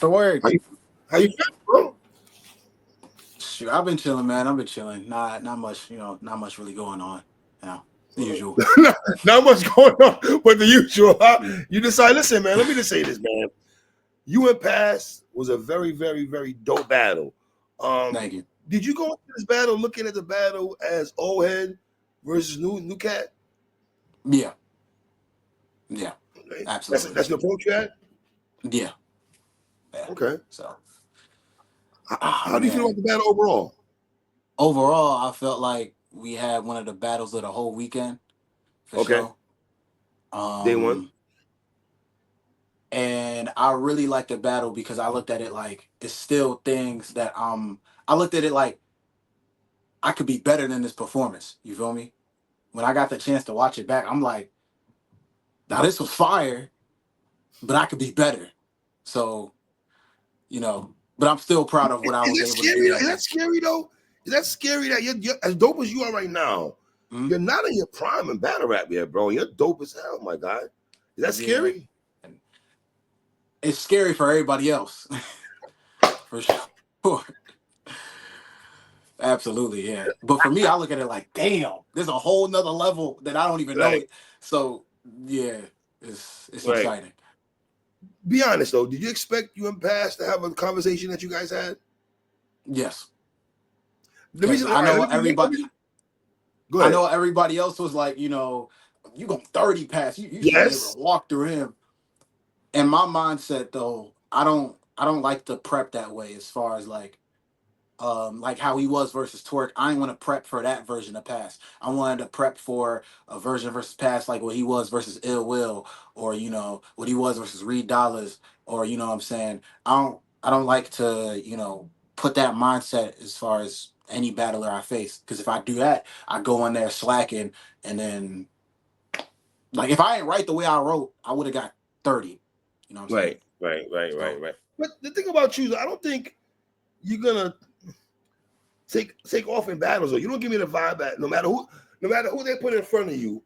the word? How you feel, bro? Shoot, I've been chilling, man. I've been chilling. Not much, not much really going on. The usual. Not much going on with the usual. Huh? You decide. Listen, man. Let me just say this, man. You and Pass was a very, very, very dope battle. Thank you. Did you go into this battle looking at the battle as old head versus new cat? Yeah, yeah, Okay. absolutely. That's the approach you had. Yeah, yeah. Okay. So, How do you feel about man. the battle overall? Overall, I felt like we had one of the battles of the whole weekend for Okay. sure. Day one. Um, and I really liked the battle because I looked at it like it's still things that I looked at it like I could be better than this performance. You feel me? When I got the chance to watch it back, I'm like, now this was fire, but I could be better. So, but I'm still proud of what I Is was that able to scary? do Is that that day. scary though? Is that scary that you're as dope as you are right now? Mhm. You're not in your prime in battle rap yet, bro. You're dope as hell, my guy. Is that Yeah. scary? And it's scary for everybody else. For sure. Absolutely, yeah. But for me, I look at it like, damn, there's a whole nother level that I don't even know Right, it. So yeah, it's right. exciting. Be honest though. Did you expect you and Pass to have a conversation that you guys had? Yes. The Because reason, all right, go I ahead. know everybody else was like, you going 30 pass. You should be able Yes. to walk through him. In my mindset though, I don't like to prep that way as far as like how he was versus Twerk. I didn't want to prep for that version of pass. I wanted to prep for a version versus pass like what he was versus Ill Will, or what he was versus Reed Dollars, or what I'm saying. I don't like to put that mindset as far as any battler I face, because if I do that, I go in there slacking, and then like if I ain't right the way I wrote, I would have got 30. You know what I'm saying? Right. So But the thing about you is, I don't think you're gonna take off in battles. Or you don't give me the vibe that no matter who they put in front of you,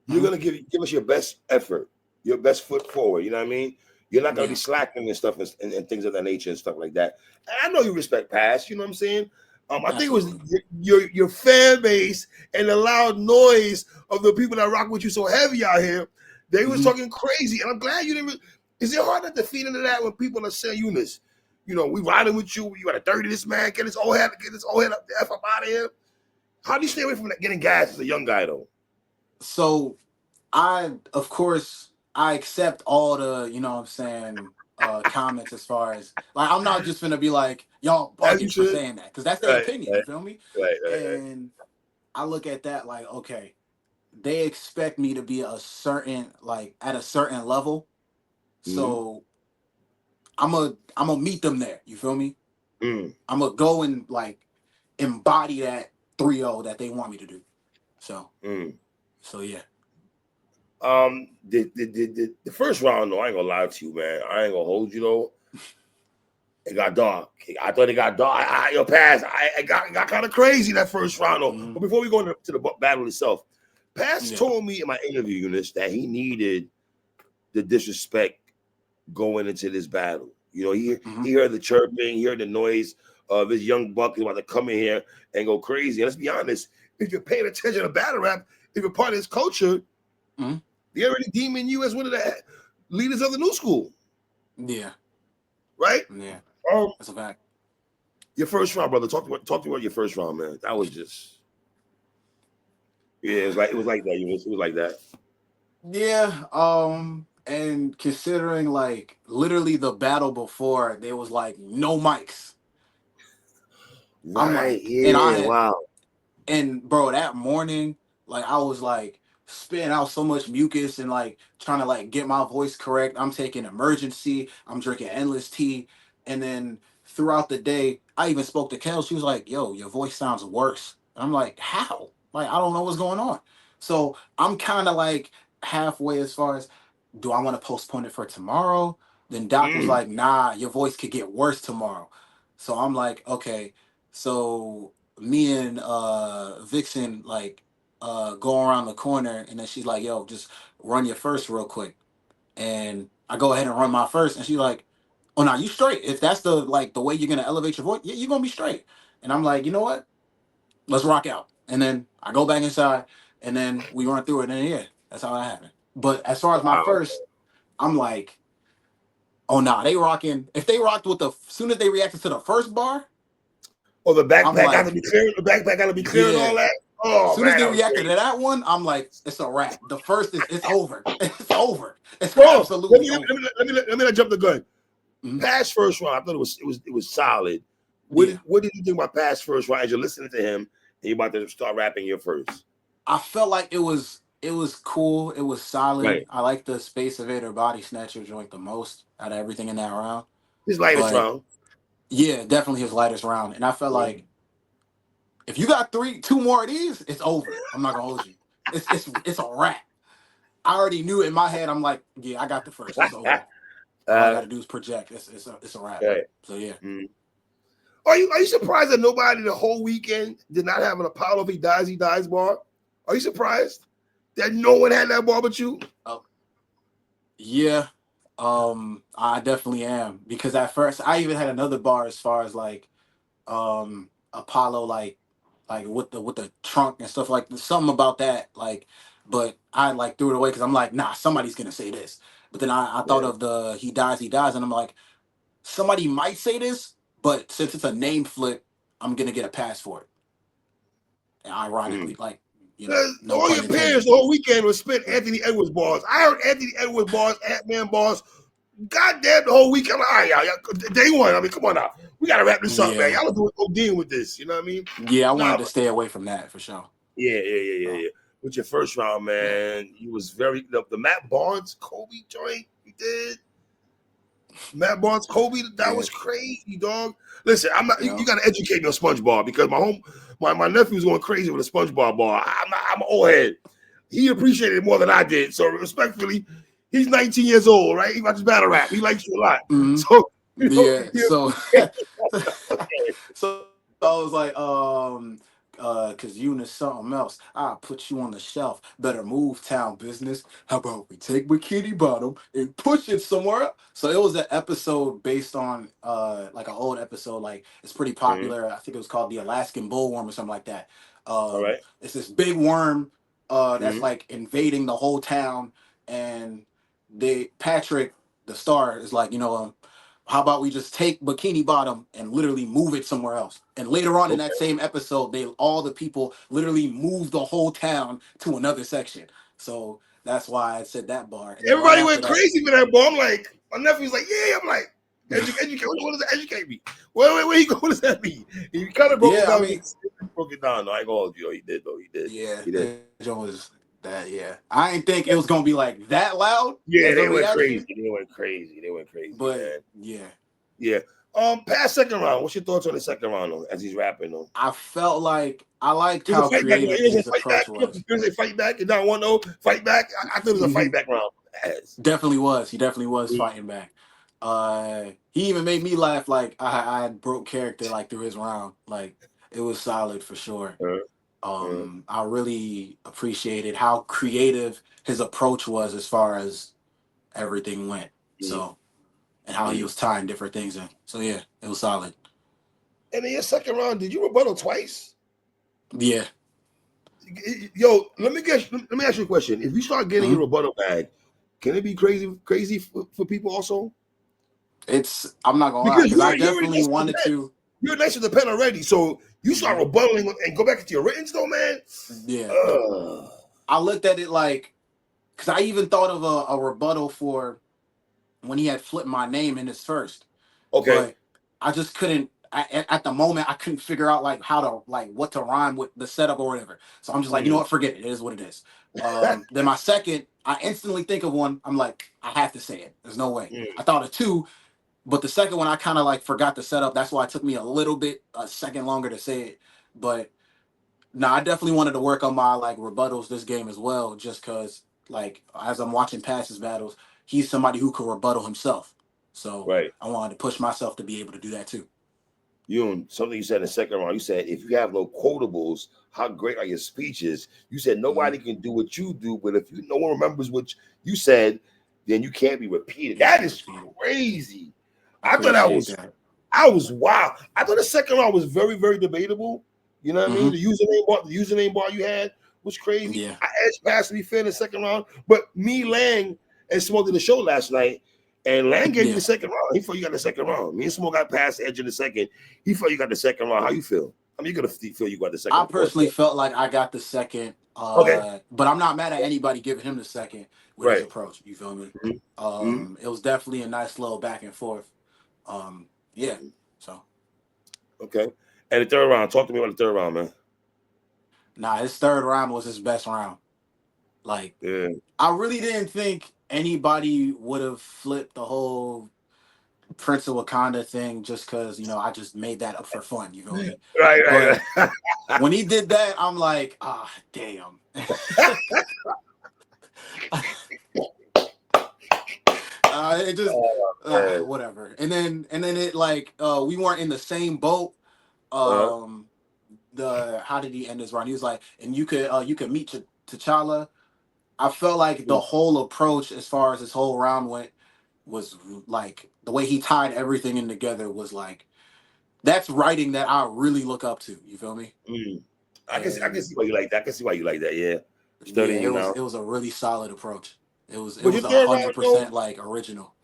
you're mhm. gonna give us your best effort, your best foot forward. You know what I mean? You're not gonna be Yeah, slacking and stuff and things of that nature and stuff like that. And I know you respect Pass. You know what I'm saying? I think it was absolutely. your fan base and the loud noise of the people that rock with you so heavy out here. They was Hmm. talking crazy, and I'm glad you didn't. Is it hard not to feed into that when people are saying, Eunice, we riding with you. You got to dirty this man. Get this old head up the F up out of here. How do you stay away from getting gas as a young guy though? So of course, I accept all the, what I'm saying, comments as far as like I'm not just gonna be like y'all As you bugging for should. saying that, because that's their Right, opinion. right, You feel me? right. And I look at that like, okay, they expect me to be at a certain level, Mm-hmm. so I'm gonna meet them there. You feel me? Mm. I'm gonna go and like embody that 3-0 that they want me to do. So Mm. so yeah. The first round though, I ain't gonna lie to you, man. I ain't gonna hold you though. It got dark. I thought it got dark. Your pass. It got kind of crazy that first round though. Hmm. But before we go into the battle itself, Pass Yeah. told me in my interview, Eunice, that he needed the disrespect going into this battle. Hmm. He heard the chirping, he heard the noise of this young buck about to come in here and go crazy. And let's be honest, if you're paying attention to battle rap, if you're part of this culture, Hmm. they're already deeming you as one of the leaders of the new school, Yeah. right? Yeah. Um, That's a fact. your first round, brother. Talk to me about your first round, man. That was just yeah, it was like that. It was like that. Yeah. And considering like literally the battle before, there was like no mics. I'm Right? like, and I Yeah. had, Wow. and bro, that morning, like I was like spitting out so much mucus and like trying to like get my voice correct. I'm taking emergency. I'm drinking endless tea, and then throughout the day, I even spoke to Kel. She was like, "Yo, your voice sounds worse." And I'm like, "How? Like I don't know what's going on." So I'm kind of like halfway as far as, do I want to postpone it for tomorrow? Then Doc was Mm. like, "Nah, your voice could get worse tomorrow." So I'm like, okay. So me and Vixen like go around the corner, and then she's like, "Yo, just run your first real quick." And I go ahead and run my first, and she's like, Oh no, you straight. If that's the way you're gonna elevate your voice, yeah, you're gonna be straight. And I'm like, you know what? Let's rock out. And then I go back inside, and then we run through it, and then yeah, that's how that happened. But as far as my Wow. first, I'm like, oh nah, they rocking. If they rocked with the soon as they reacted to the first bar, Oh, the I'm backpack got to like, be clear. The backpack got to be clear and yeah. all that. Oh Soon as man, they that was reacted to great, that one, I'm like, it's a wrap. The first is it's over. It's over. It's bro. Let absolutely me let over. me let me let me not jump the gun. Mhm. Past first round, I thought it was solid. Yeah. What did you think about past first round as you're listening to him and you're about to start rapping your first? I felt like it was cool. It was solid. Right, I like the Space Invader Body Snatcher joint the most out of everything in that round. his lightest But round. yeah, definitely his lightest round. And I felt Mhm. like if you got two more of these, it's over. I'm not gonna hold you. It's a wrap. I already knew it in my head. I'm like, yeah, I got the first. It's over. All I uh, gotta do is project. It's a wrap. right. So yeah. Mm. Are you surprised that nobody the whole weekend did not have an Apollo he dies bar? Are you surprised that no one had that bar but you? Oh yeah. I definitely am because at first I even had another bar as far as like Apollo like with the trunk and stuff like something about that like, but I like threw it away because I'm like, nah, somebody's gonna say this. But then I thought Yeah. of the he dies, and I'm like, somebody might say this, but since it's a name flip, I'm gonna get a pass for it. And ironically, Mm. like, no All pun your peers intended. the whole weekend was spit Anthony Edwards bars. I heard Anthony Edwards bars, Ant-Man bars. Goddamn, the whole weekend. Like, all right, y'all, day one. I mean, come on now. We got to wrap this up, man. Yeah, Y'all are doing ODing with this. You know what I mean? yeah, I Nah, wanted to but stay away from that for sure. yeah. So With your first round, yeah, man, you was the Matt Barnes Kobe joint you did. Matt Barnes, Kobe, that yeah, was crazy, dog. Listen, I'm not. You yeah. got to educate me on SpongeBob because my nephew's going crazy with a SpongeBob bar. I'm an old head. He appreciated it more than I did. So respectfully, he's 19 years old, right? He watches battle rap. He likes you a lot. Hmm. So Yeah. he So, okay. so I was like, cause Yunus something else. I'll put you on the shelf. Better move, town business. How about we take Bikini Bottom and push it somewhere else? So it was an episode based on like an old episode. Like it's pretty Mhm. popular. I think it was called the Alaskan Bullworm or something like that. All right. It's this big worm that's Mhm. like invading the whole town, and Patrick the star is like, how about we just take Bikini Bottom and literally move it somewhere else? And later on in that Okay. same episode, all the people literally move the whole town to another section. So that's why I said that bar. And then right Everybody after went that, crazy for that ball. I'm like, my nephew's like, yeah. I'm like, educate. What does that educate me? Where you go? What does that mean? And he kind of broke it yeah, I down. mean, He broke it down. No, I ain't gonna hold you. Oh, he did though. He did. yeah, He did. that joint was that. Yeah, I didn't think it was gonna be like that loud Yeah, as a they went crazy. reaction, They went crazy. They went crazy, but man. yeah, Yeah. Past second round. What's your thoughts on the second round though, as he's rapping though? I felt like I liked There's a how fight back. creative There's a his fight back. approach was. There's a fight back. It's not 1-0. Fight back. I thought it was a fight Mhm. back round. Yes. Definitely was. He definitely was Mm, fighting back. He even made me laugh like I broke character like through his round. Like it was solid for sure. uh, uh, I really appreciated how creative his approach was as far as everything went. mm, So and how he mm. was tying different things in. So yeah, it was solid. And in your second round, did you rebuttal twice? Yeah. Yo, let me ask you a question. If you start getting your Mhm. rebuttal bag, can it be crazy for people also? I'm not gonna lie Because because I you're already definitely nice with the wanted pen. to. You're nice with the pen already. So you start Mhm. rebuttaling and go back into your written though, man. Yeah. Uh, I looked at it like because I even thought of a rebuttal for when he had flipped my name in his first, okay. but I just couldn't. At the moment, I couldn't figure out like how to like what to rhyme with the setup or whatever. So I'm just like, you know Mm. what, forget it. It is what it is. Then my second, I instantly think of one. I'm like, I have to say it. There's no way. Mm. I thought of two, but the second one I kind of like forgot the setup. That's why it took me a second longer to say it. But no, I definitely wanted to work on my like rebuttals this game as well, just because like as I'm watching past his battles, he's somebody who could rebuttal himself. So Right. I wanted to push myself to be able to do that too. Something you said in the second round, you said if you have no quotables, how great are your speeches? You said Hmm. nobody can do what you do, but if no one remembers what you said, then you can't be repeated. Can't That be is repeated. crazy. I I thought appreciate that. I was wow. I thought the second round was very, very debatable. You know what I mean? Hmm. The username bar you had was crazy. Yeah, I edged past to be fair in the second round, but me, Lang, and Smoke did the show last night, and Lang gave me yeah. the second round. He thought you got the second round. Me and Smoke got past the edge in the second. He thought you got the second round. How you feel? I mean, you're gonna feel you got the second, I of course. personally felt like I got the second, Okay, but I'm not mad at anybody giving him the second with his right. approach. You feel me? Mhm, mhm, It was definitely a nice little back and forth. Yeah. mhm. So Okay. And the third round. Talk to me about the third round, man. nah, his third round was his best round. Like Yeah. I really didn't think anybody would have flipped the whole Prince of Wakanda thing just because I just made that up for fun. You feel me? Right, But right, right. when he did that, I'm like, damn. It just Oh, man. whatever. And then it like we weren't in the same boat. Uh-huh. Um, the how did he end his run? He was like, and you could meet T'Challa. I felt like the whole approach as far as this whole round went was like the way he tied everything in together was like that's writing that I really look up to. You feel me? Mm. I can And see why you like that. I can see why you like that. Yeah, yeah, studying it you was now. it was a really solid approach. It was it But was your a third hundred round, though, percent like original.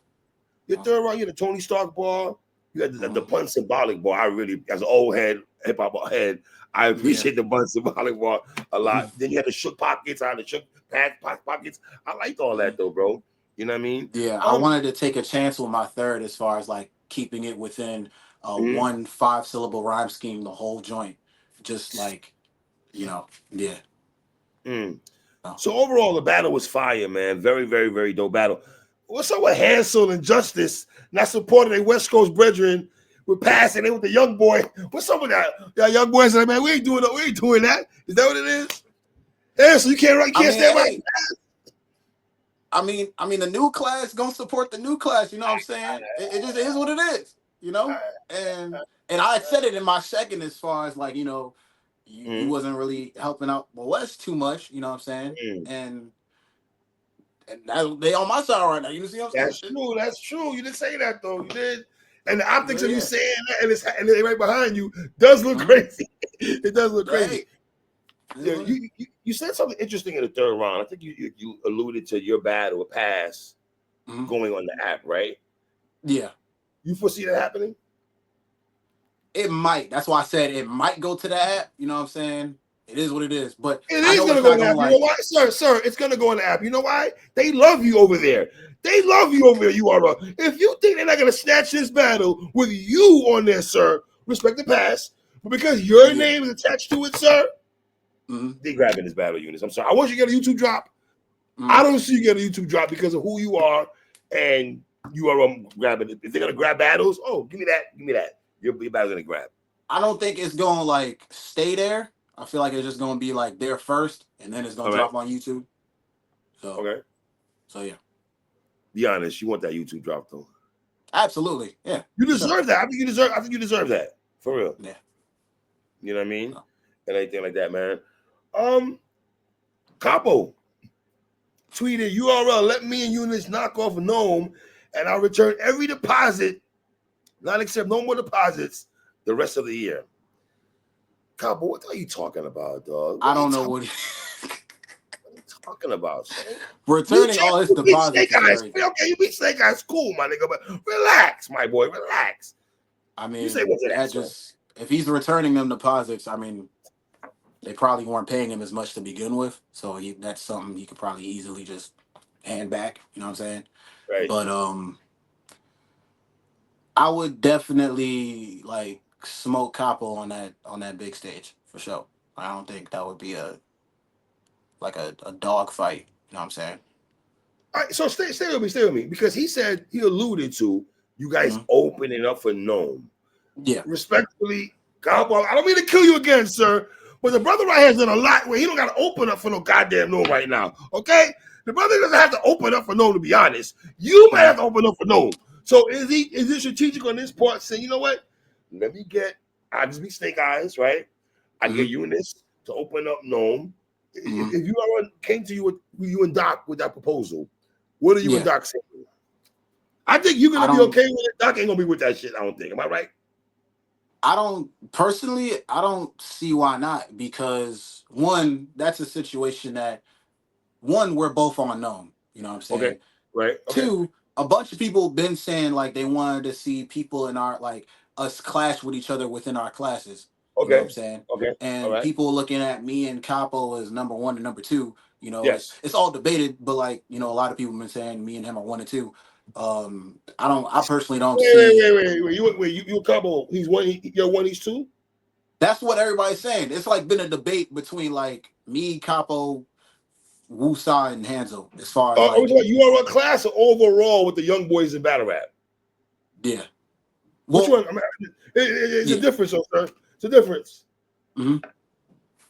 your third round, you had the Tony Stark ball. You had the Mhm. bun symbolic ball. I really, as an old head, hip hop head, I Yeah. appreciate the bun symbolic ball a lot. Then you had the shook pockets. I had the shook pockets. I liked all that Mhm. though, bro. You know what I mean? Yeah, I wanted to take a chance with my third as far as like keeping it within Mhm. one 5 syllable rhyme scheme, the whole joint. Just like, yeah. Mm. No. So overall, the battle was fire, man. Very, very, very dope battle. What's up with Hansel and Justice not supporting a West Coast brethren with passing it with the young boy? What's up with that? That young boy said, "Man, we ain't doing that." Is that what it is? Hansel, you I can't mean, stand by. hey, I mean, the new class gonna support the new class. You know what I'm saying? It just is what it is. You know, and I had said it in my second as far as like you Mm, wasn't really helping out the West too much. You know what I'm saying? mm. And they on my side right now. You see what I'm saying? That's true. That's true. You didn't say that though. You did. And the optics of you Yeah. saying that and it's right behind you does look Mm-hmm. crazy. It does look crazy. Hey. It is Yeah, what it is. you said something interesting in the third round. I think you alluded to your battle or pass Mhm. going on the app, right? Yeah. You foresee that happening? It might. That's why I said it might go to the app. You know what I'm saying? It is what it is. But It I is know gonna it's go not on the gonna app. You know like. why, sir? It's gonna go on the app. You know why? They love you over there. They love you over there. You are. If you think they're not gonna snatch this battle with you on there, sir, respect the pass. But because your Yeah. name is attached to it, sir, Hmm. they grabbing this battle, Eunice. I'm sorry. I want you to get a YouTube drop. Hmm. I don't see you get a YouTube drop because of who you are and you are grabbing it. If they're gonna grab battles, oh, give me that. Give me that. Your battle's gonna grab. I don't think it's gonna like stay there. I feel like it's just gonna be like there first, and then it's gonna All right. drop on YouTube. So, Okay. so yeah, Be honest. You want that YouTube drop though. absolutely, yeah, You for sure, deserve that. I think you deserve that. For real. yeah. You know what I mean? So, And anything like that, man. Um, Capo tweeted URL, let me and Yunus knock off Gnome, and I'll return every deposit, not accept no more deposits the rest of the year. Capo, what are you talking about, dog? I don't know what What are you talking about, son? returning all his You beat deposits Snake is Eyes. crazy. Okay, you beat Snake Eyes, cool, my nigga, but relax, my boy, relax. I You say mean, what's that, that son? just if he's returning them deposits, I mean, they probably weren't paying him as much to begin with, so that's something he could probably easily just hand back. You know what I'm saying? Right. But I would definitely like smoke Capo on that big stage for sure. I don't think that would be a dog fight. You know what I'm saying? All right, so stay with me, because he said he alluded to you guys Mhm. opening up for Gnome. Yeah, Respectfully, Cowboy, I don't mean to kill you again, sir, but the brother right here has done a lot where he don't got to open up for no goddamn Gnome right now. Okay, the brother doesn't have to open up for Gnome. To be honest, you might hmm have to open up for Gnome. So is it strategic on this part, saying, you know what? Let me get, I just be Snake Eyes, right? I hmm get Eunice to open up Gnome. hmm If you ever came to you and Doc with that proposal, what are you and yeah. Doc saying? I think you're I gonna be don't okay with it. Doc ain't gonna be with that shit. I don't think. Am I right? I don't personally I don't see why not, because one, that's a situation that, one, we're both unknown. You know what I'm Okay. saying? Right. Okay. Two, a bunch of people been saying like they wanted to see people in our, like, us clash with each other within our classes. You know what I'm Okay. saying? Okay. All And right. people looking at me and Capo as number one and number two. You know, it's Yes. it's all debated, but like, a lot of people have been saying me and him are one and two. I personally don't see. Wait. You a couple. He's one. You're one. He's two. That's what everybody's saying. It's like been a debate between like me, Capo, Wusa, and Hansel as far as Are we like, talking URL class or overall with the young boys in battle rap? yeah. Which Well, one? I mean, it's a yeah. difference, sir. It's a difference. Hmm.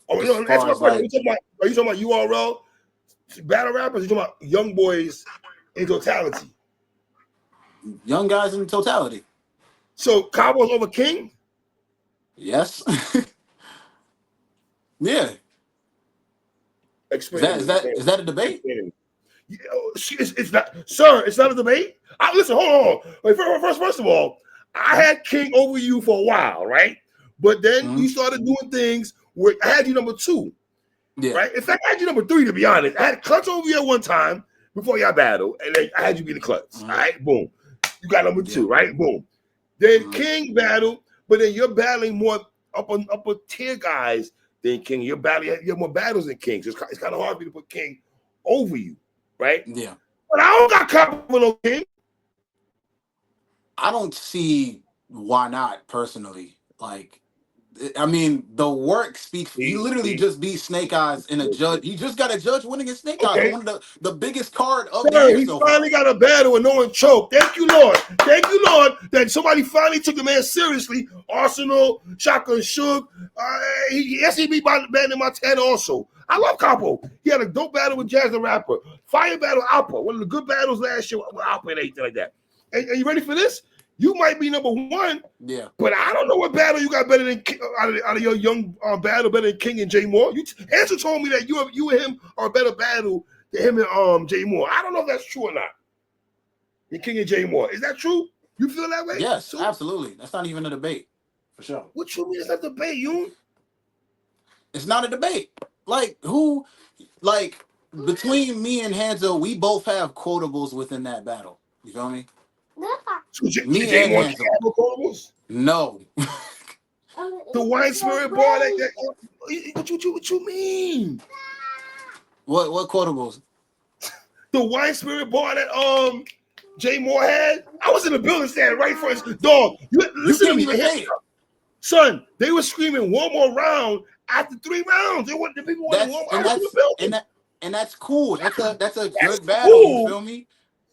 Oh As no, that's far my as question. like Are you talking about URL battle rappers? Are you talking about young boys in totality? young guys in totality. So Cowboys over King? Yes. Yeah. Is Explain to that is me. that is that a debate? Explain to me. It's not, sir. It's not a debate. Listen, hold on. Wait, first of all, I Mhm. had King over you for a while, right? But then you Mhm. started doing things where I had you number two, Yeah. right? In fact, I had you number three, to be honest. I had Clutch over you at one time before y'all battled, and then I had you be the Clutch. All Mhm. right, boom. You got number Yeah. two, right? Boom. Then Mhm. King battled, but then you're battling more upper tier guys than King. You're battling, you have more battles than King. So it's kind of hard for me to put King over you, right? Yeah. But I don't got confidence with no King. I don't see why not personally. Like, I mean, the work speaks. He literally See. just beat Snake Eyes in a judge. He just got a judge winning in Snake Eyes on Okay. one of the biggest card of the Sir, year he so finally far. got a battle and no one choked. Thank you, Lord. Thank you, Lord, that somebody finally took the man seriously. Arsenal, Shotgun Shook. Yes, he beat my man in Montana also. I love Capo. He had a dope battle with Jazz the Rapper. Fire battle, Alpha. One of the good battles last year with Alpha and everything like that. And you ready for this? You might be number one, Yeah. but I don't know what battle you got better than out of your young battle better than King and Jay Moore. Answer told me that you and him are a better battle than him and Jay Moore. I don't know if that's true or not. And King and Jay Moore, is that true? You feel that way Yes, too? absolutely. That's not even a debate, for sure. What you mean it's not debate, you? It's not a debate. Like, who? Like, between me and Hansel, we both have quotables within that battle. You feel me? So Me Jay and Moore can't Hansel. have no quotables? No. The wine spirit boy, what you mean? What quotables? The wine spirit boy that Jay Moore had? I was in the building standing right for his dog. You Listen to can't me. even say it. Son, they were screaming one more round after 3 rounds. The people wanted That's one more. I and was in the that's building. and that and that's cool. That's a That's good battle. You cool, feel me?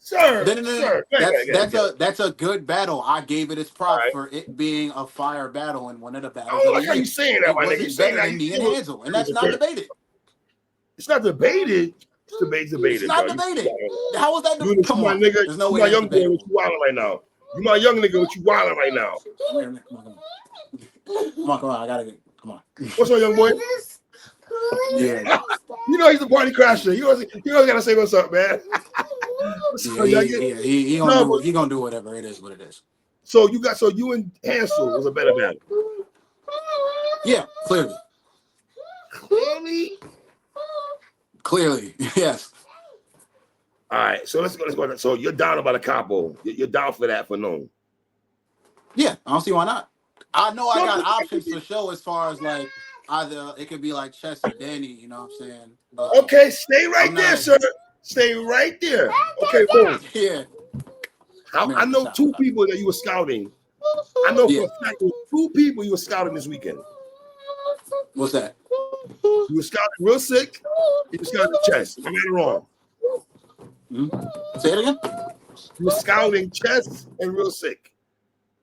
sir. Then Sir, go ahead, that's go ahead, that's go ahead. a that's a good battle. I gave it its All props right. for it being a fire battle and one of the I battles don't of the like how you year. saying that, It my nigga. You wasn't saying better that than you me and saying Hansel, and that's not debated. it's not debated. It's It's debated, not bro. debated. How was that? Yunus, you Come my on, nigga. there's no You way my that's young boy. What debatable. you wilding right now? You my young nigga. What you wilding right now? Come here, come on. I gotta get. Come on. What's my young boy? Yeah, You know he's a party yeah, crasher. You always gotta say what's up, man. yeah. So y'all get He gonna no, do but he gonna do whatever it is. What it is. so you and Hansel was a better battle. Yeah, clearly, Clearly. clearly, yes. All right, so let's go. So you're down about a capo. You're down for that for no. Yeah, I don't see why not. I know I No, got options for show as far as like either it could be like Chess or Danny. You know what I'm saying? But like, okay, stay I'm right there, not. sir. Stay right there. Okay, boom. Yeah, come here I with the know shot. two people that you were scouting. I know Yeah, for a fact there were two people you were scouting this weekend. what's that? You were scouting real sick. You were scouting chess. Am I right or wrong? Hmm. Say it again. You were scouting chess and real sick.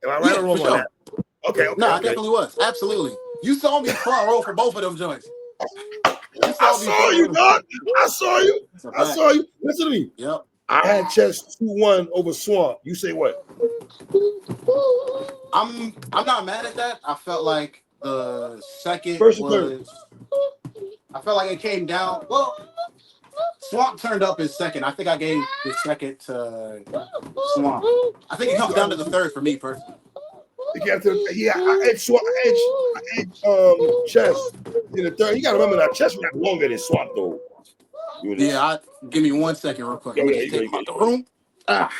Am I right Yeah, or for wrong on sure. that? Okay, No, okay, I okay. definitely was. Absolutely. You saw me front row for both of them joints. You I saw me saw front you, row. dog. I saw you. It's a I fact. saw you. Listen to me. Yep. I had chess 2-1 over Swamp. You say what? I'm not mad at that. I felt like the second First or third? was. I felt like it came down. Well, Swamp turned up his second. I think I gave the second to Swamp. I think it comes down to the third for me personally. I edge Chess in the third. You gotta remember that Chess rap longer than Swamp though. Yeah, give me 1 second real quick. Let me just take him out the room. Ah.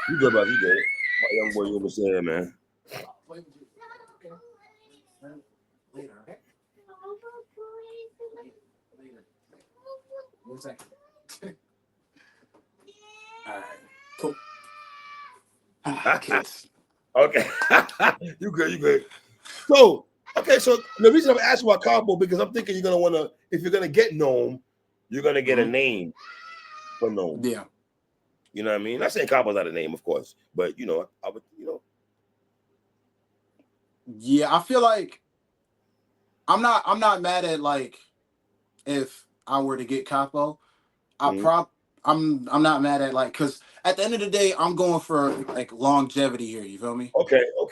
You good, brother? You good? My young boy, you understand, man. Later, okay? Later. 1 second. All right, cool. Kids. Okay, you good? You good? So, okay, so the reason I'm asking about Convo because I'm thinking you're gonna wanna, if you're gonna get Gnome, you're gonna get a name for Gnome. Yeah. You know what I mean? Not saying Convo's not a name, of course, but you know, I would, you know. Yeah, I feel like I'm not mad at like if I were to get Capo. I'm not mad at like because at the end of the day I'm going for like longevity here. You feel me? Okay. All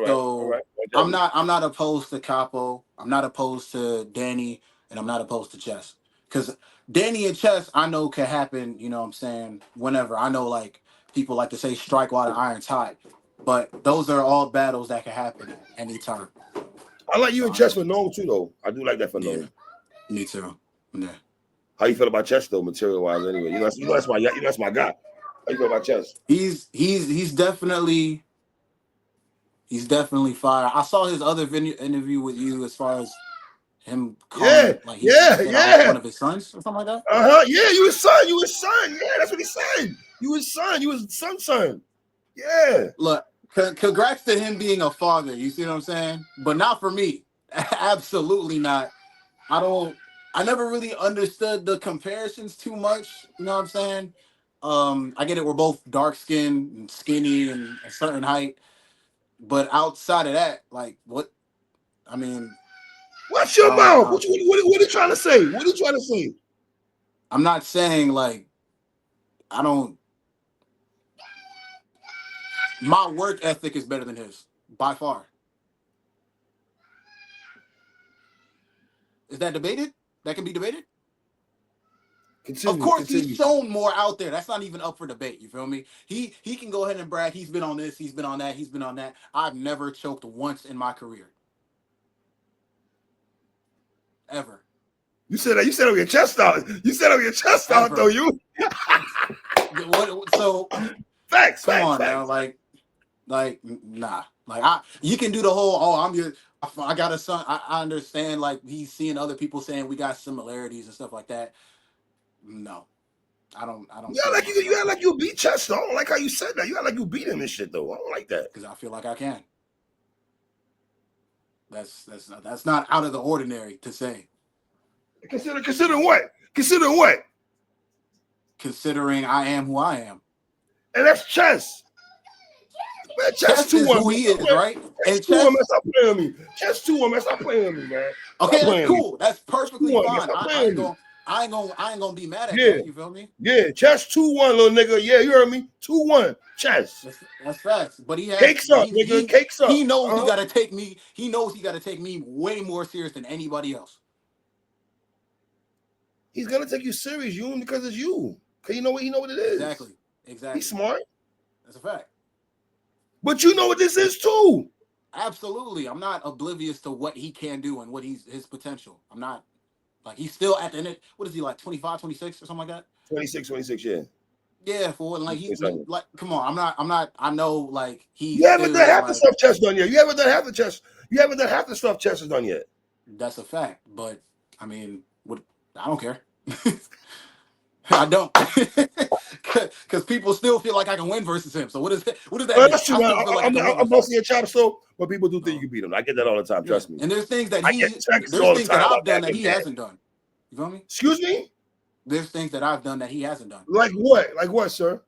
So right. I'm not opposed to Capo. I'm not opposed to Danny, and I'm not opposed to Chess. Because Danny and Chess, I know can happen. You know what I'm saying? Whenever I know like people like to say strike while the iron's hot, but those are all battles that can happen at any time. I like you and Chess for Gnome too, though. I do like that for Gnome. Me too. Yeah. How you feel about Chess though, material wise? Anyway, that's my guy. How you feel about Chess? He's definitely fire. I saw his other interview with you as far as him calling like he said I was one of his sons or something like that. Yeah, you his son. Yeah, that's what he said. You his son. Yeah. Look, congrats to him being a father. You see what I'm saying? But not for me. Absolutely not. I never really understood the comparisons too much. You know what I'm saying? I get it. We're both dark skinned and skinny and a certain height. But outside of that, like what? I mean, what's your mouth? What are you trying to say? What are you trying to say? I'm not saying like I don't. My work ethic is better than his by far. Is that debated? That can be debated. Of course, he's shown more out there. That's not even up for debate. You feel me? He can go ahead and brag. He's been on this. He's been on that. He's been on that. I've never choked once in my career. Ever. You said that. You said it with your chest out. You said it with your chest out, though. You. So. Facts. Come on now, like nah. Like you can do the whole. I got a son. I understand. Like he's seeing other people saying we got similarities and stuff like that. No. I don't. You act like you beat Chester. I don't like how you said that. You act like you beat him and shit though. I don't like that. Because I feel like I can. That's not out of the ordinary to say. Consider what? Consider what? Considering I am who I am. And that's Chess. Man, Chess is who he is, right? And Chess, man, stop playing with me. Chess 2-1, man, stop playing with me, man. Okay, that's cool. That's perfectly fine. I ain't gonna be mad at that. You feel me? Yeah, Chess 2-1, little nigga. Yeah, you heard me. 2-1, Chess. That's facts. But he has cakes up, nigga. Cakes up. He knows he gotta take me. He knows he gotta take me way more serious than anybody else. He's gonna take you serious, you, because it's you. Cause you know what it is. Exactly. He's smart. That's a fact. But you know what this is too. Absolutely. I'm not oblivious to what he can do and what his potential. I'm not like he's still at the end. What is he like 25, 26 or something like that? 26, yeah. Yeah, for like he's like come on, I'm not I know like he's You haven't done half the stuff Chess done yet. You haven't done half the chess. You haven't done half the stuff Chess has done yet. That's a fact. But I mean, I don't care. I don't, because people still feel like I can win versus him. So what is that? That's true. I'm mostly a chop, so but people do think you can beat him. I get that all the time. Trust me. And there's things that I've done that he hasn't done. You feel me? Excuse me. There's things that I've done that he hasn't done. Like what? Like what, sir?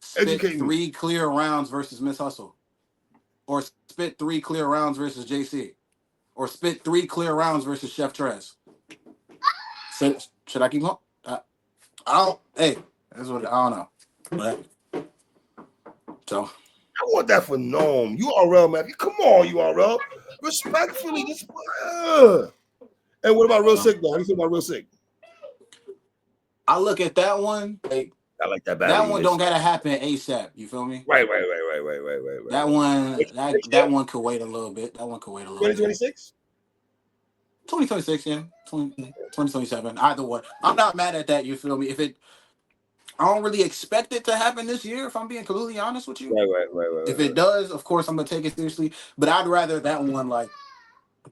Spit 3 clear rounds versus Miss Hustle, or spit 3 clear rounds versus JC, or spit 3 clear rounds versus Chef Trez. So, should I keep going? Hey, that's what I don't know. But, so I want that for Gnome. URL, man. Come on, URL. Respectfully, And what about Real Sick though? How do you feel about Real Sick? I look at that one like I like that battle, that one don't Yunus. gotta happen ASAP. You feel me? Right. That one could wait a little bit. That one could wait a little bit. 2026? 2026, yeah. 2027. Either one. I'm not mad at that, you feel me? If it I don't really expect it to happen this year, if I'm being completely honest with you. If it Right. does, of course I'm gonna take it seriously. But I'd rather that one like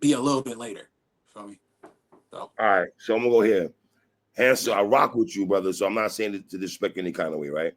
be a little bit later. Feel me? So All right, so I'm gonna go here. Hansel, yeah. I rock with you, brother. So I'm not saying it to disrespect any kind of way, right?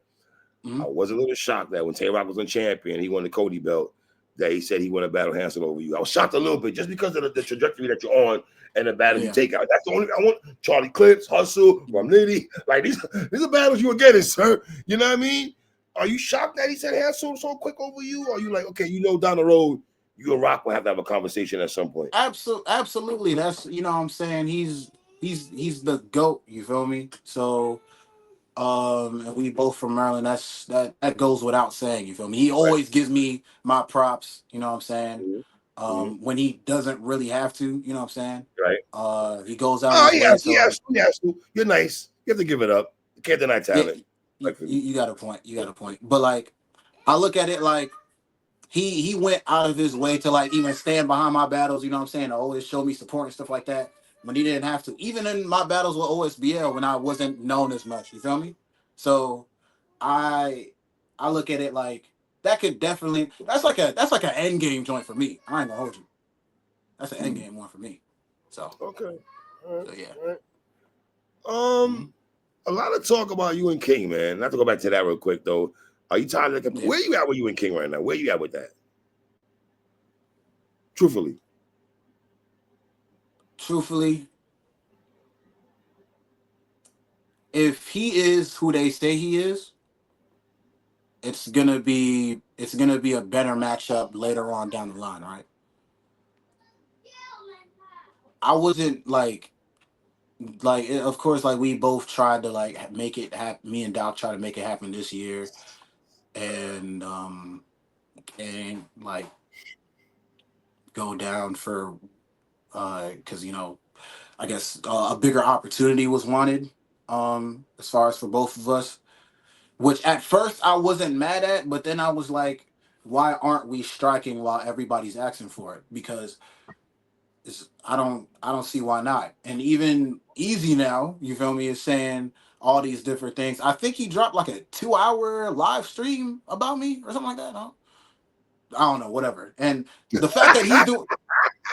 Mm-hmm. I was a little shocked that when Tay Rock was on champion, he won the Cody belt, that he said he wanted to battle Hansel over you. I was shocked a little bit just because of the trajectory that you're on and the battle you Yeah. take out. That's the only I want. Charlie Clips, Hustle, Mhm. Romnitty, like these are battles you were getting, sir. You know what I mean? Are you shocked that he said Hansel so quick over you? Or are you like, okay, down the road, you and Rock will have to have a conversation at some point? Absolutely. That's what I'm saying. He's the GOAT, you feel me? So and we both from Maryland. That goes without saying. You feel me? He Right. always gives me my props. You know what I'm saying? Mm-hmm. When he doesn't really have to. You know what I'm saying? Right. He goes out of Oh, his way to like. he has to. You're nice. You have to give it up. You can't deny Yeah, talent. you, Like for me. you got a point. You got a point. But like, I look at it like he went out of his way to like even stand behind my battles. You know what I'm saying? To always show me support and stuff like that when he didn't have to. Even in my battles with OSBL when I wasn't known as much. You feel me? So I I look at it like that could definitely that's like an end game joint for me. I ain't gonna hold you. That's an end game one for me. So Okay. All right. so yeah. All right. Mm-hmm. A lot of talk about you and King, man. Not to go back to that real quick though. Are you tired of Yeah. where you at with you and King right now? Where you at with that? Truthfully. Truthfully, if he is who they say he is, it's gonna be a better matchup later on down the line, right? I wasn't of course like we both tried to like make it happen. Me and Doc tried to make it happen this year, and like go down for because I guess a bigger opportunity was wanted as far as for both of us, which at first I wasn't mad at, but then I was like, why aren't we striking while everybody's asking for it? Because I don't see why not. And even Easy now, you feel me, is saying all these different things. I think he dropped like a 2 hour live stream about me or something like that. I don't know, whatever. And the fact that he's doing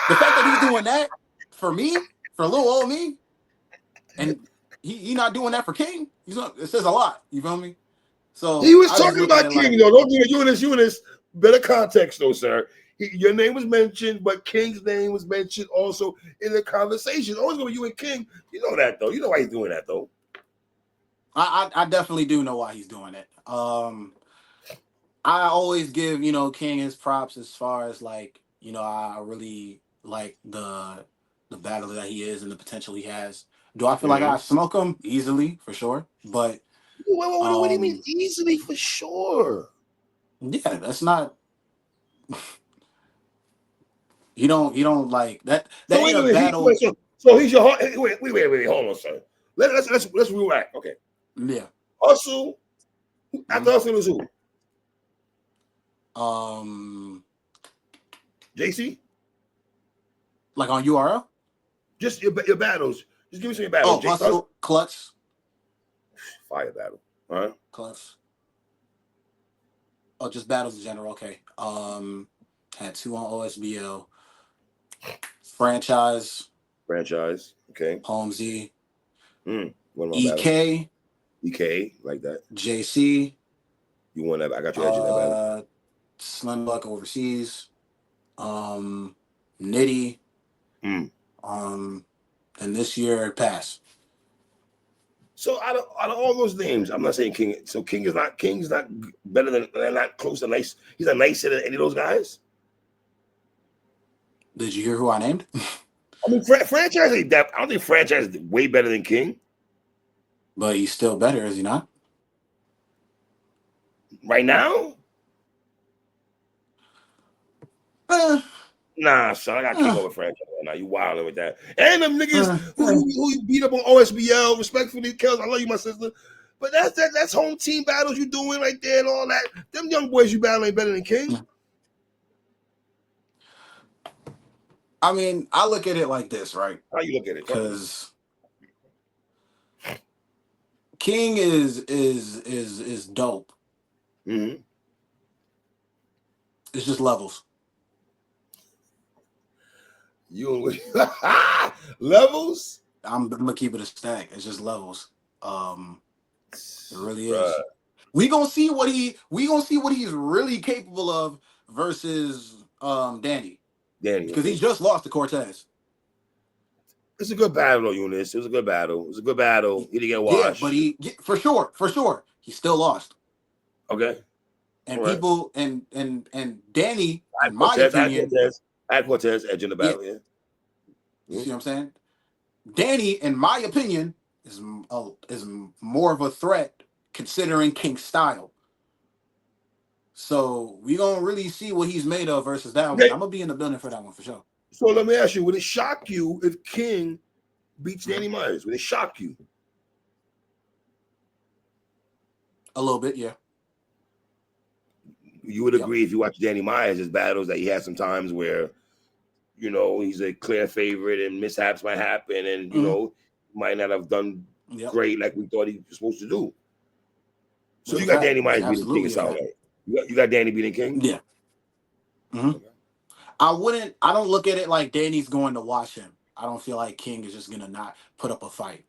the fact that he's doing that for me, for little old me, and he not doing that for King, it says a lot. You feel me? He So was I just talking look at about it King like, though. Don't do it. Eunice. Better context though, sir. Your name was mentioned, but King's name was mentioned also in the conversation. Always gonna be you and King. You know that though. You know why he's doing that though. I definitely do know why he's doing it. I always give King his props as far as like I really like the battle that he is and the potential he has. Do I feel like I Mm-hmm. smoke him easily for sure? But What do you mean easily for sure? yeah, that's not you don't like that. So That ain't wait a a minute. battle. So he's your heart. Wait. Hold on, sir. Let's rewind. Okay. Yeah. Hustle. After Mhm. Hustle was who? Um, JC. like on URL. Just your battles. Just give me some of your battles. Oh, Hustle. hustle, clutch, Fire battle. Huh? clutch. Oh, just battles in general. Okay. Had two on OSBL. Franchise, Franchise. Okay. Holmesy, One of my battles. EK, EK like that. JC, You won that. I got your edge in that battle. uh, Slim Buck overseas, Nitty, Mm. um, and this year pass. So out of all those names, I'm not saying King. So King's not better than they're not close to nice. He's not nicer than any of those guys. Did you hear who I named? I mean, franchise ain't that. I don't think franchise is way better than King But he's still better, is he not? right now. Uh, Nah, son, I got King uh, over franchise right Now you wilding with that. And them niggas Uh, who you beat up on OSBL, respectfully, Kels, I love you, my sister. But that's home team battles you doing right there and all that. Them young boys you battling better than King. I mean, I look at it like this, right? How you look at it? Talk to me. Because King is dope. Mm-hmm. It's just levels. You levels, I'm gonna keep it a stack. It's just levels. It really bruh. is. We gonna see what he's really capable of versus Danny, Danny, because he okay. just lost to Cortez. It's a good battle, though, Yunus. It was a good battle. It was a good battle. He didn't get Yeah, but washed. for sure, he still lost. Okay. And All right. people and Danny, I in had my Cortez. I had opinion, Cortez. I had Cortez edge in the yeah, battle, yeah. you Mhm. see what I'm saying? Danny, in my opinion, is more of a threat considering King's style. So we gonna really see what he's made of versus that one. Okay. I'm gonna be in the building for that one for sure. So let me ask you, would it shock you if King beats Mhm. Danny Myers? Would it shock you? A little bit, yeah. You would Yep. agree if you watch Danny Myers' battles that he has some times where, he's a clear favorite and mishaps might happen and, Hmm. might not have done Yep. great like we thought he was supposed to do. So It's a you got fact. Danny It's Myers beating King, it absolutely a sounds fact. like. You got Danny beating King? Yeah. Hmm. Okay. I don't look at it like Danny's going to watch him. I don't feel like King is just gonna not put up a fight.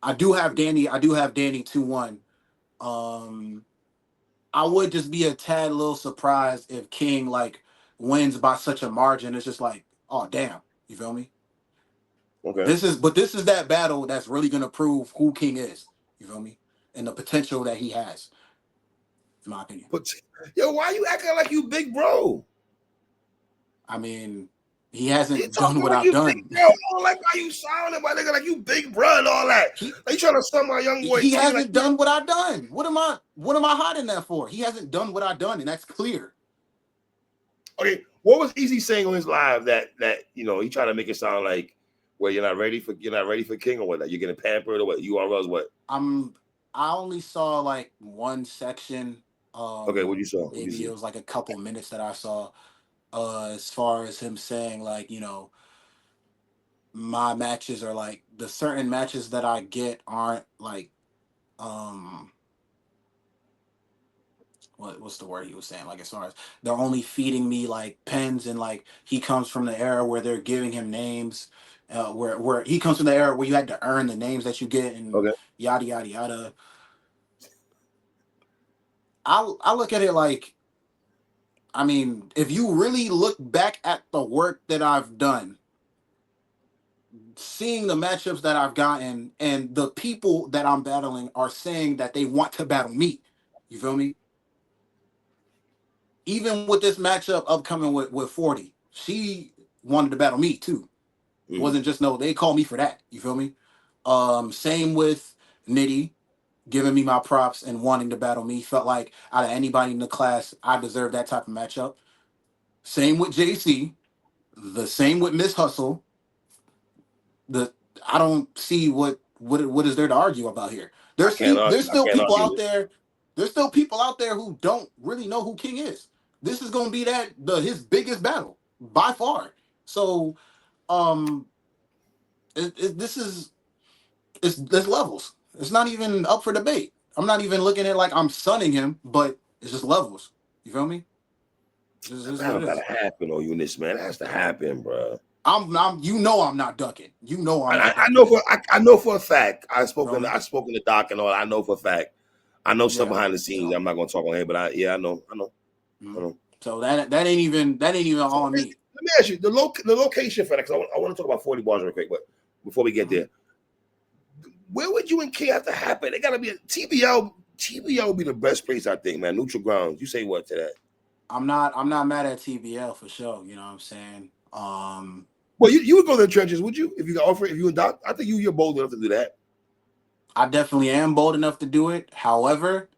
I do have Danny 2-1. Um, I would just be a tad little surprised if King like wins by such a margin. It's just like, oh damn, you feel me? Okay. This is that battle that's really gonna prove who King is. You feel me? And the potential that he has, in my opinion. But yo, why you acting like you big bro? I mean, he You hasn't done talking what like I've you big done. bro. I don't like how you sounding, my nigga, like you big bro and all that. he Like you trying to sum my young boy he King like hasn't done what I've done. What am I hiding that for? He hasn't done what I've done, and that's clear. okay. What was Easy saying on his live that he tried to make it sound like well you're not ready for King or what? Like you're getting pampered or what? URLs what? I'm I only saw like one section. Okay, what you saw? What you Maybe it see? was like a couple minutes that I saw. As far as him saying like, my matches are like the certain matches that I get aren't like um what's the word he was saying, like as far as they're only feeding me like pens, and like he comes from the era where they're giving him names, where he comes from the era where you had to earn the names that you get, and Okay. yada yada yada. I look at it like, I mean, if you really look back at the work that I've done, seeing the matchups that I've gotten, and the people that I'm battling are saying that they want to battle me. You feel me? Even with this matchup upcoming with 40, she wanted to battle me too. It Mm-hmm. wasn't just no, they called me for that. You feel me? Same with Nitty, giving me my props and wanting to battle me. Felt like out of anybody in the class, I deserve that type of matchup. Same with JC. The same with Miss Hustle. The I don't see what is there to argue about here. I can't argue. There's I still can't people argue out with. there. There's still people out there who don't really know who King is. This is gonna be his biggest battle by far. So um, this is there's levels. It's not even up for debate. I'm not even looking at it like I'm sunning him, but it's just levels. You feel me? This That is what battle it gotta is. happen on Eunice, man. It has to happen, bro. I'm not ducking. I'm I, not I ducking know it. for I know for a fact. I've You feel spoken. me? I've spoken to Doc and all. I know for a fact. I know stuff Yeah. behind the scenes. So. I'm not gonna talk on here, but I know. I know. I Mhm. know. So that ain't even So on let me. me ask you the location for that because I want to talk about 40 bars real quick. But before we get Mhm. there, where would you and K have to happen? It gotta be a TBL. TBL would be the best place, I think, man. Neutral grounds. You say what to that? I'm not mad at TBL for sure. You know what I'm saying? Well, you would go to the trenches, would you? If you got offer, if you and Doc, I think you're bold enough to do that. I definitely am bold enough to do it. However,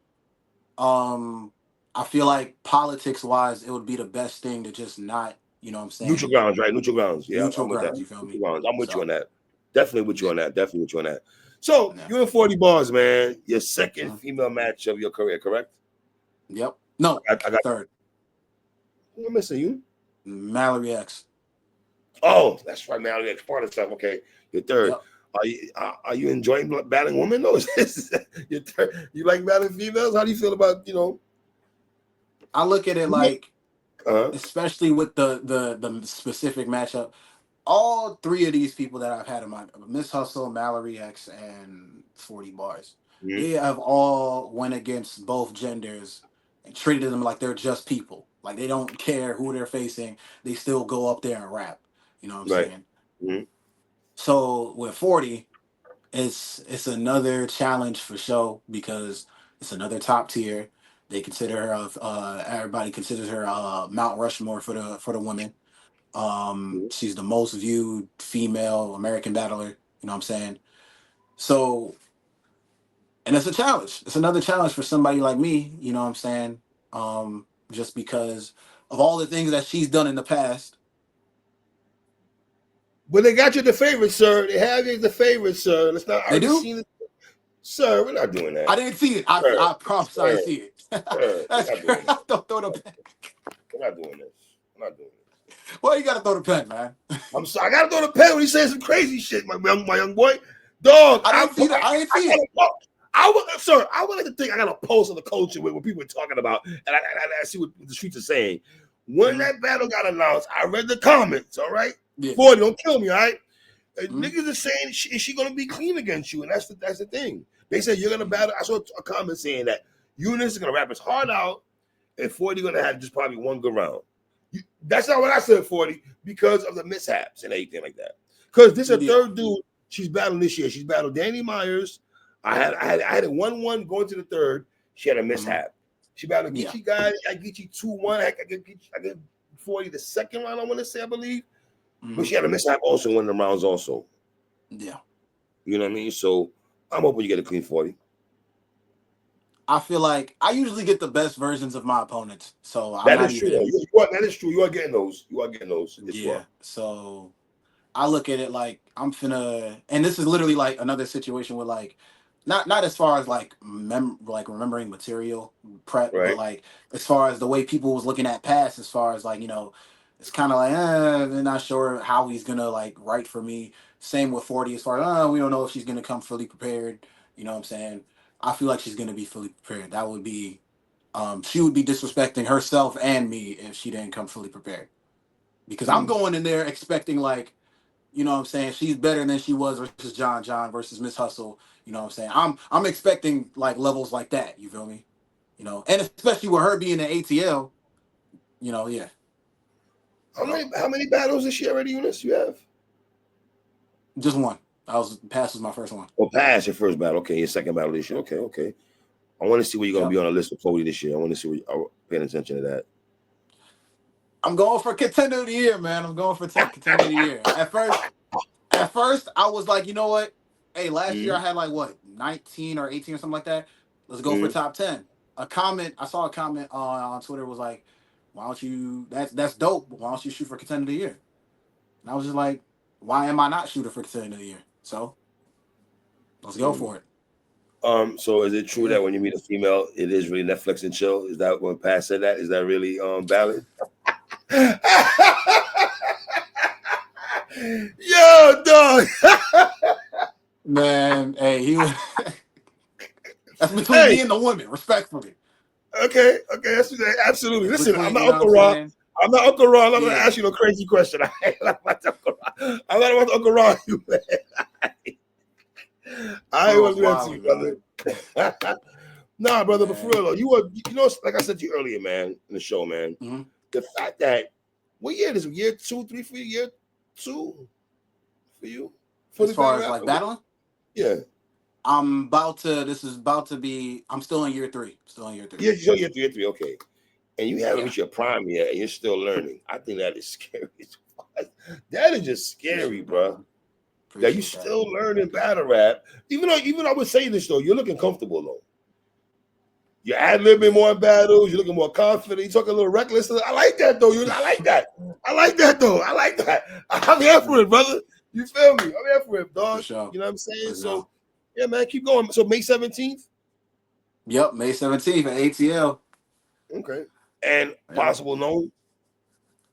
um, I feel like politics wise, it would be the best thing to just not You know what I'm Neutral saying? grounds, right? Neutral grounds. Yeah, Neutral I'm with that. grounds. You feel Neutral me? grounds. I'm with you on So that. Definitely with you yeah, on that. Definitely with you on that. So yeah. you in 40 bars, man. Your second Mhm. female match of your career, correct? Yep. No, I got. third. Who am I missing? You? Mallory X. Oh, that's right. Now the part of stuff. Okay, your third. Yep. Are you enjoying battling women? No, is this your third? You like battling females? How do you feel about I look at it Yeah. like, Uh-huh. especially with the specific matchup, all three of these people that I've had in my Miss Hustle, Mallory X, and 40 Bars, Mhm. they have all went against both genders and treated them like they're just people. Like they don't care who they're facing. They still go up there and rap. You know what I'm Right. saying? Mhm. So with 40, it's another challenge for show because it's another top tier. They consider her everybody considers her Mount Rushmore for the women. Mhm. She's the most viewed female American battler. You know what I'm saying? So, and it's a challenge. It's another challenge for somebody like me. You know what I'm saying? Just because of all the things that she's done in the past. Well, they got you the favorite, sir. They have you as the favorite, sir. Let's not. I They already do. seen it, sir. We're not doing I that, didn't see it. I sir. I promise I Sir, didn't see it. sir. We're That's not doing crazy. that. Don't throw the pen. We're not doing this. We're not doing this. Well, you gotta throw the pen, man. I'm sorry. I gotta throw the pen when he says some crazy shit, my young boy. Dog, I didn't see that. I didn't see got it. a I would, sir. I would like to think I got a post on the culture where people are talking about, and I see what the streets are saying. When Mhm. that battle got announced, I read the comments. All right, Yeah. 40, don't kill me. All right, Mhm. niggas are saying, is she gonna be clean against you? And that's the thing. They said you're gonna Mhm. battle. I saw a comment saying that Yunus is gonna rap his heart out, and 40 gonna have just probably one good round. That's not what I said, 40, because of the mishaps and everything like that. Because this is a Yeah. third dude she's battling this year. She's battled Danny Myers. I had a 1-1 going to the third. She had a Mhm. mishap. She battled Yeah. Geechee guy. I Geechee 2-1. I get 40 the second round, I want to say, I believe. But Mhm. she had a mishap also in one of the rounds also. Yeah. You know what I mean? So I'm hoping you get a clean 40. I feel like I usually get the best versions of my opponents, so I'm That not is true. even. That is true. You are getting those. You are getting those as Yeah. well. So I look at it like I'm finna, and this is literally like another situation where like, not as far as like like remembering material prep, but Right? like as far as the way people was looking at past, as far as like it's kind of like they're not sure how he's gonna like write for me. Same with 40, as far as we don't know if she's gonna come fully prepared. You know what I'm saying? I feel like she's gonna be fully prepared. That would be she would be disrespecting herself and me if she didn't come fully prepared. Because I'm Mm. going in there expecting like you know what I'm saying? She's better than she was versus John versus Miss Hustle. You know what I'm saying? I'm expecting like levels like that. You feel me? And especially with her being an ATL. Yeah. How many So how many battles this year already, Eunice, you have? just one. I was Pass was my first one. Well, pass your first battle. Okay, your second battle this year. Okay, okay. I want to see where you're gonna Yep. be on the list for Cody this year. I want to see where I'm paying attention to that. I'm going for contender of the year, man. I'm going for contender of the year. At first, I was like, you know what? Hey, last year I Mm-hmm. had like what 19 or 18 or something like that. Let's go for Mm-hmm. top 10. I saw a comment on Twitter was like, why don't you? That's dope. But why don't you shoot for contender of the year? And I was just like, why am I not shooting for contender of the year? So let's go Mm-hmm. for it. So is it true Yeah. that when you meet a female, it is really Netflix and chill? Is that when Pat said that? Is that really valid? Yo, dog. Man, hey, he was. That's between Hey, me and the woman, respectfully. okay, absolutely. It's Listen, I'm between, not you know what I'm Uncle Ron. saying? I'm not Uncle Ron. I'm not gonna Yeah. ask you no crazy question. I'm not about to Uncle Ron you, man. I ain't Bro, want it's to do that to wild, dog. you, brother. Nah, brother, but for Man. real though, like I said to you earlier, man, in the show, man, Mhm. the fact that what year is it? Year 2, 3 for you? Year 2 for you? For As the battle far as rap? like battling, Yeah. this is about to be, I'm still in year three. Still in year three. Yeah, so year 3, okay. And you haven't Yeah. reached your prime yet, and you're still learning. I think that is scary. That is just scary, Appreciate that, bro. man. That you Appreciate that. still learning battle rap. Even I would say this though, you're looking comfortable though. You're ad libbing Yeah. more in battles. You're looking more confident. You're talking a little reckless. I like that though. I like that. I like that though. I like that. I'm here for it, brother. You feel me? I'm here for it, dog. For sure. You know what I'm saying? For So, sure. yeah, man, keep going. So May 17th. Yep, May 17th at ATL. Okay. And Yep. possible no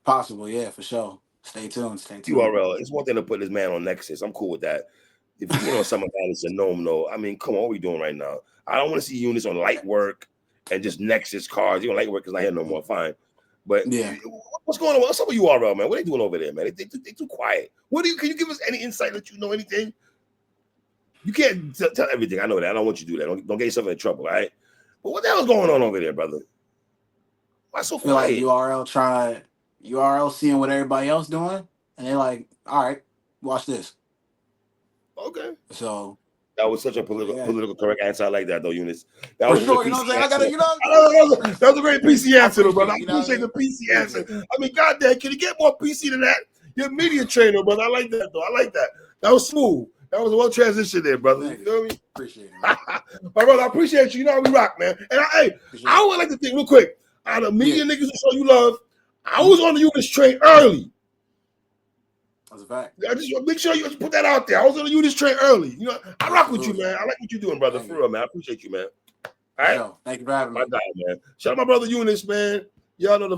Possible, yeah, for sure. Stay tuned. Stay tuned. URL. It's one thing to put this man on Nexus. I'm cool with that. If you get on some it's a gnome, no. I mean, come on, what are we doing right now? I don't want to see Yunus on light work and just Nexus cards. You know, light work is not here no more. Fine. But Yeah. what's going on? What's up with URL, man? What are they doing over there, man? They too quiet. Can you give us any insight that you know anything? You can't tell everything. I know that. I don't want you to do that. Don't get yourself in trouble, all right? But what the hell's going on over there, brother? Why so I feel like quiet? URL seeing what everybody else doing, and they're like, all right, watch this. Okay. So that was such a political correct answer. I like that though, Yunus. That for was a sure, good you know what PC I'm saying? I answer. gotta, you know, That was a great PC answer, though, brother. I you know what appreciate I mean? the PC answer. I mean, goddamn, can you get more PC than that? You're a media trainer, brother. I like that though. I like that. That was smooth. That was a well transition there, brother. Thank you feel me? Appreciate it, man. My brother, I appreciate you. You know how we rock, man. And Sure. I would like to think real quick. Out of media niggas who show you love, I was on the Yunus train early. That's a fact. I just make sure you put that out there. I was on the Yunus train early. You know, I rock with you, man. I like what you're doing, brother. Thank for you. real, man. I appreciate you, man. All For right. sure. Thank you for having me. My guy, man. Shout out my brother Yunus, man. Y'all know the